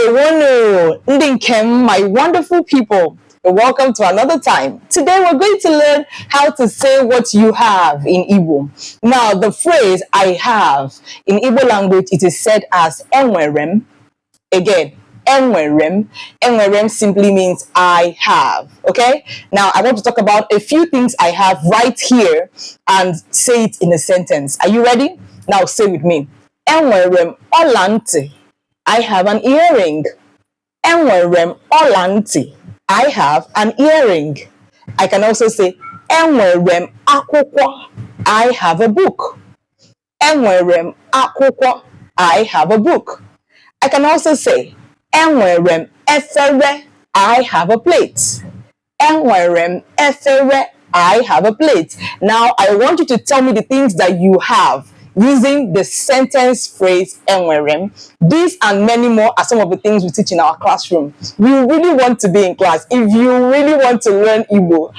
Ndewono, Ndinkem, my wonderful people. Welcome to another time. Today we're going to learn how to say what you have in Igbo. Now, the phrase I have in Igbo language, it is said as enwerem. Again, enwerem. Enwerem simply means I have. Okay? Now, I want to talk about a few things I have right here and say it in a sentence. Are you ready? Now, say with me. Enwerem olanti. I have an earring. Enwerem olanti. I have an earring. I can also say enwerem akwụkwọ. I have a book. Enwerem akwụkwọ. I have a book. I can also say enwerem efere. I have a plate. Enwerem efere. I have a plate. Now I want you to tell me the things that you have using the sentence phrase enwerem. These and many more are some of the things we teach in our classroom. You really want to be in class. If you really want to learn Igbo,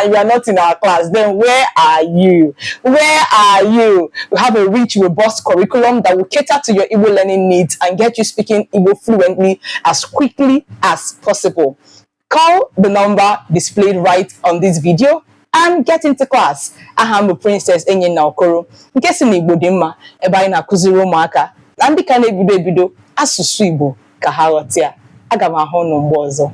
you are not in our class, then where are you? Where are you? We have a rich, robust curriculum that will cater to your Igbo learning needs and get you speaking Igbo fluently as quickly as possible. Call the number displayed right on this video and get into class. I am Princess Enyinna-Okoro. Nke si n'Igbo dị mma, ebe anyị na-akụziri ụmụaka na ndị ka na-ebido asụsụ Igbo ka ha ghọta ya. Aga m ahụ unu mgbe ọzọ.